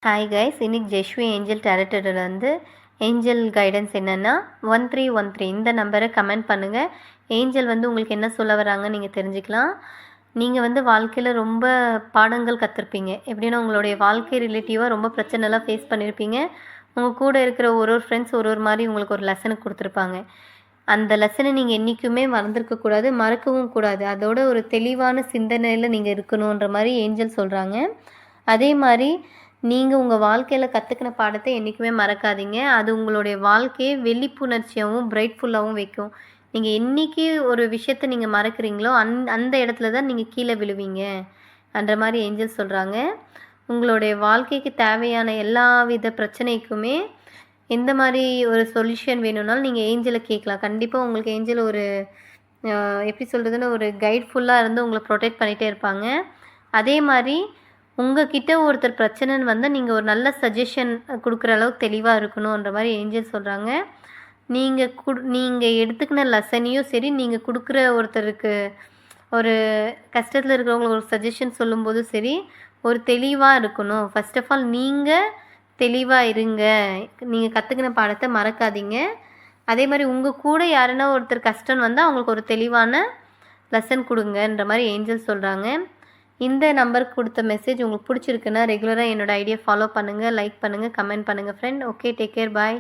Hi guys, இன்னைக்கு ஜெஷ்வி angel டேரக்டர்லேருந்து angel guidance என்னென்னா 1313 இந்த நம்பரை கமெண்ட் பண்ணுங்கள். ஏஞ்சல் உங்களுக்கு என்ன சொல்ல வராங்க நீங்கள் தெரிஞ்சுக்கலாம். நீங்கள் வாழ்க்கையில் ரொம்ப பாடங்கள் கற்றுருப்பீங்க. எப்படின்னா உங்களுடைய வாழ்க்கை ரிலேட்டிவாக ரொம்ப பிரச்சனைலாம் ஃபேஸ் பண்ணியிருப்பீங்க. உங்கள் கூட இருக்கிற ஒரு ஃப்ரெண்ட்ஸ் ஒரு மாதிரி உங்களுக்கு ஒரு லெசனுக்கு கொடுத்துருப்பாங்க. அந்த லெசனை நீங்கள் என்றைக்குமே மறந்துருக்கக்கூடாது, மறக்கவும் கூடாது. அதோட ஒரு தெளிவான சிந்தனையில் நீங்கள் இருக்கணுன்ற மாதிரி ஏஞ்சல் சொல்கிறாங்க. அதே மாதிரி நீங்கள் உங்கள் வாழ்க்கையில் கற்றுக்கின பாடத்தை என்றைக்குமே மறக்காதீங்க. அது உங்களுடைய வாழ்க்கையை விழிப்புணர்ச்சியாகவும் பிரைட்ஃபுல்லாகவும் வைக்கும். நீங்கள் என்றைக்கு ஒரு விஷயத்தை நீங்கள் மறக்கிறீங்களோ அந்த இடத்துல தான் நீங்கள் கீழே விழுவீங்க என்ற மாதிரி ஏஞ்சல் சொல்கிறாங்க. உங்களுடைய வாழ்க்கைக்கு தேவையான எல்லா வித பிரச்சனைக்குமே எந்த மாதிரி ஒரு சொல்யூஷன் வேணும்னாலும் நீங்கள் ஏஞ்சலை கேட்கலாம். கண்டிப்பாக உங்களுக்கு ஏஞ்சல் ஒரு எப்படி சொல்கிறதுன்னு ஒரு கைட்ஃபுல்லாக இருந்து உங்களை ப்ரொடெக்ட் பண்ணிகிட்டே இருப்பாங்க. அதே மாதிரி உங்ககிட்ட ஒருத்தர் பிரச்சனைன்னு வந்தால் நீங்கள் ஒரு நல்ல சஜஷன் கொடுக்குற அளவுக்கு தெளிவாக இருக்கணுன்ற மாதிரி ஏஞ்சல் சொல்கிறாங்க. நீங்கள் எடுத்துக்கின லெசனையும் சரி, நீங்கள் கொடுக்குற ஒருத்தருக்கு ஒரு கஷ்டத்தில் இருக்கிறவங்களுக்கு ஒரு சஜஷன் சொல்லும்போதும் சரி, ஒரு தெளிவாக இருக்கணும். ஃபர்ஸ்ட் ஆஃப் ஆல் நீங்கள் தெளிவாக இருங்க. நீங்கள் கற்றுக்கின பாடத்தை மறக்காதீங்க. அதே மாதிரி உங்கள் கூட யாருன்னா ஒருத்தர் கஷ்டம்னு வந்தால் அவங்களுக்கு ஒரு தெளிவான லெசன் கொடுங்கன்ற மாதிரி ஏஞ்சல் சொல்கிறாங்க. இந்த நம்பருக்கு கொடுத்த மெசேஜ் உங்களுக்கு பிடிச்சிருக்குன்னா ரெகுலராக என்னோடய ஐடியா ஃபாலோ பண்ணுங்கள், லைக் பண்ணுங்கள், கமெண்ட் பண்ணுங்கள் ஃப்ரெண்ட். ஓகே, டேக் கேர், பாய்.